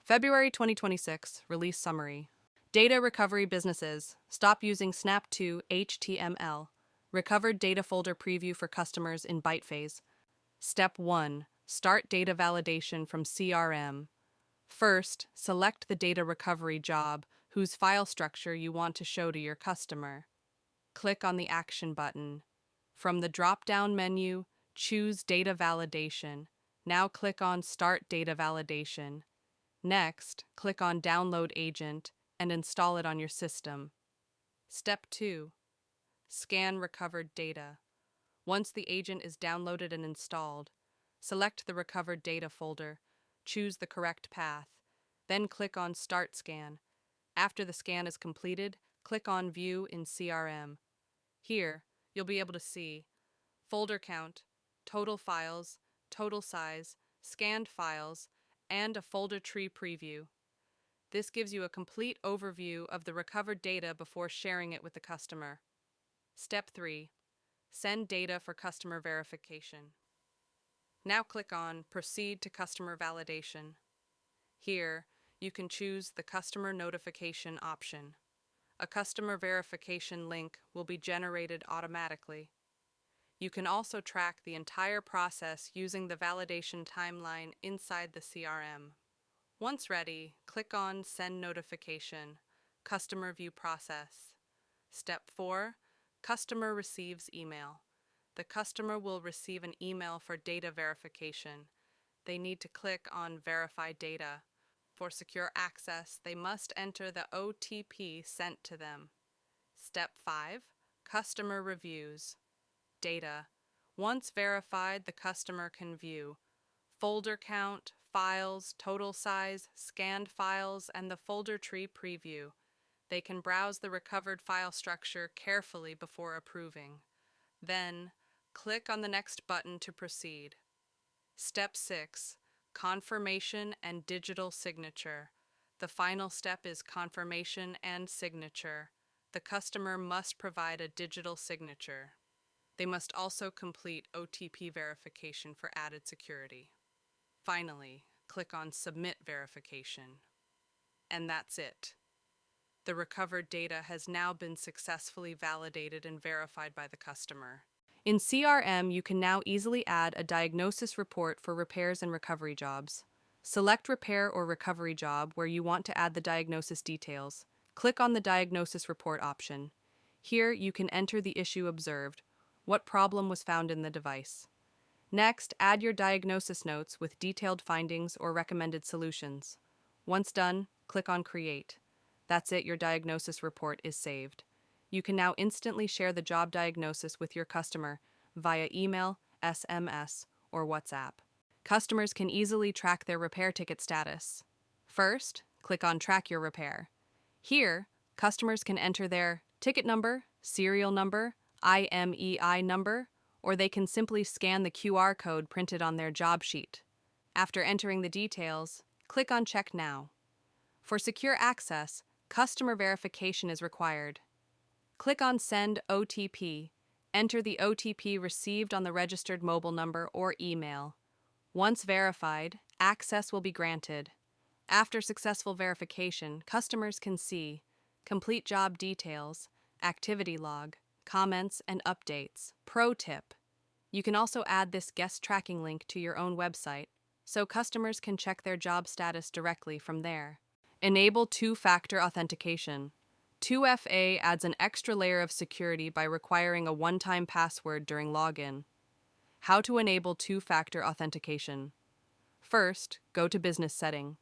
February 2026 Release Summary. Data Recovery Businesses. Stop using Snap to HTML. Recovered Data Folder Preview for Customers in BytePhase. Step 1. Start data validation from CRM. First, select the data recovery job whose file structure you want to show to your customer. Click on the Action button. From the drop-down menu, choose Data Validation. Now click on Start Data Validation. Next, click on Download Agent and install it on your system. Step 2. Scan recovered data. Once the agent is downloaded and installed, select the recovered data folder, choose the correct path, then click on Start Scan. After the scan is completed, click on View in CRM. Here, you'll be able to see folder count, total files, total size, scanned files, and a folder tree preview. This gives you a complete overview of the recovered data before sharing it with the customer. Step 3. Send data for customer verification. Now click on Proceed to Customer Validation. Here, you can choose the Customer Notification option. A customer verification link will be generated automatically. You can also track the entire process using the validation timeline inside the CRM. Once ready, click on Send Notification, Customer View Process. Step 4. Customer receives email. The customer will receive an email for data verification. They need to click on Verify Data. For secure access, they must enter the OTP sent to them. Step 5. Customer reviews. Data. Once verified, the customer can view folder count, files, total size, scanned files, and the folder tree preview. They can browse the recovered file structure carefully before approving. Then, click on the next button to proceed. Step 6. Confirmation and digital signature. The final step is confirmation and signature. The customer must provide a digital signature. They must also complete OTP verification for added security. Finally, click on Submit Verification. And that's it. The recovered data has now been successfully validated and verified by the customer. In CRM, you can now easily add a diagnosis report for repairs and recovery jobs. Select Repair or Recovery Job where you want to add the diagnosis details. Click on the Diagnosis Report option. Here, you can enter the issue observed, what problem was found in the device. Next, add your diagnosis notes with detailed findings or recommended solutions. Once done, click on Create. That's it, your diagnosis report is saved. You can now instantly share the job diagnosis with your customer via email, SMS, or WhatsApp. Customers can easily track their repair ticket status. First, click on Track Your Repair. Here, customers can enter their ticket number, serial number, IMEI number, or they can simply scan the QR code printed on their job sheet. After entering the details, click on Check Now. For secure access, customer verification is required. Click on Send OTP. Enter the OTP received on the registered mobile number or email. Once verified, access will be granted. After successful verification, customers can see complete job details, activity log, comments, and updates. Pro tip: you can also add this guest tracking link to your own website, so customers can check their job status directly from there. Enable two-factor authentication. 2FA adds an extra layer of security by requiring a one-time password during login. How to enable two-factor authentication. First, go to Business Setting.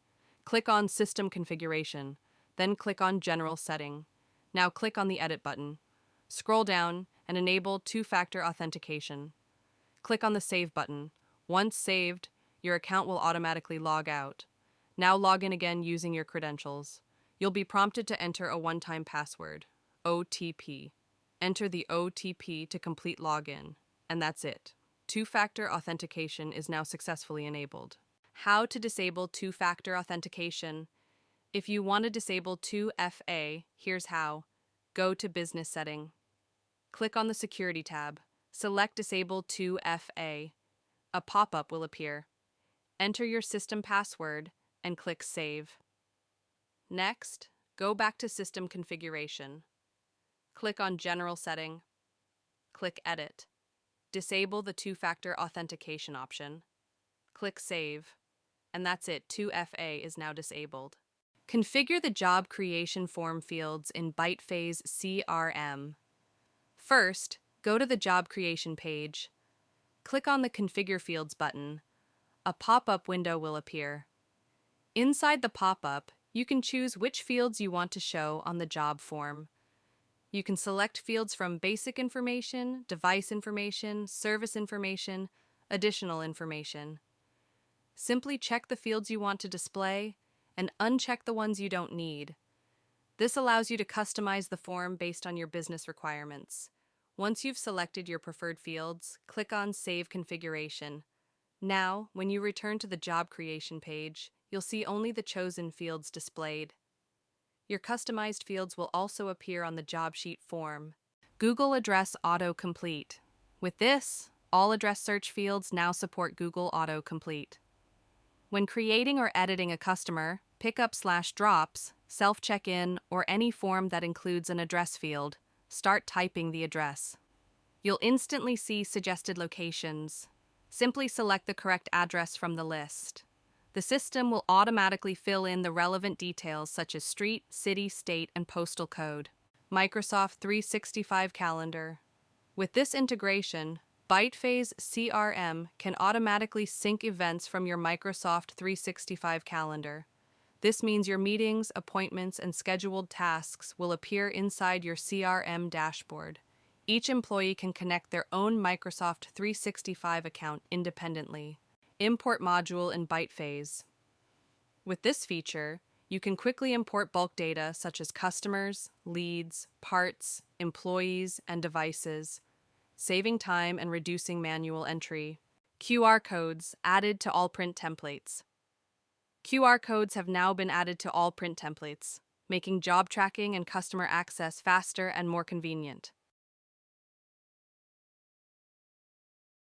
Click on System Configuration, then click on General Setting. Now click on the Edit button. Scroll down and enable two-factor authentication. Click on the Save button. Once saved, your account will automatically log out. Now log in again using your credentials. You'll be prompted to enter a one-time password, OTP. Enter the OTP to complete login, and that's it. Two-factor authentication is now successfully enabled. How to disable two-factor authentication. If you want to disable 2FA, here's how. Go to Business Setting. Click on the Security tab. Select Disable 2FA. A pop-up will appear. Enter your system password and click Save. Next, go back to System Configuration. Click on General Setting. Click Edit. Disable the two-factor authentication option. Click Save. And that's it, 2FA is now disabled. Configure the job creation form fields in BytePhase CRM. First, go to the job creation page. Click on the Configure Fields button. A pop-up window will appear. Inside the pop-up, you can choose which fields you want to show on the job form. You can select fields from basic information, device information, service information, additional information. Simply check the fields you want to display and uncheck the ones you don't need. This allows you to customize the form based on your business requirements. Once you've selected your preferred fields, click on Save Configuration. Now, when you return to the job creation page, you'll see only the chosen fields displayed. Your customized fields will also appear on the job sheet form. Google Address Autocomplete. With this, all address search fields now support Google Autocomplete. When creating or editing a customer, pickup/drops, self-check-in, or any form that includes an address field, start typing the address. You'll instantly see suggested locations. Simply select the correct address from the list. The system will automatically fill in the relevant details such as street, city, state, and postal code. Microsoft 365 Calendar. With this integration, BytePhase CRM can automatically sync events from your Microsoft 365 calendar. This means your meetings, appointments, and scheduled tasks will appear inside your CRM dashboard. Each employee can connect their own Microsoft 365 account independently. Import module in BytePhase. With this feature, you can quickly import bulk data such as customers, leads, parts, employees, and devices, saving time and reducing manual entry. QR codes added to all print templates. QR codes have now been added to all print templates, making job tracking and customer access faster and more convenient.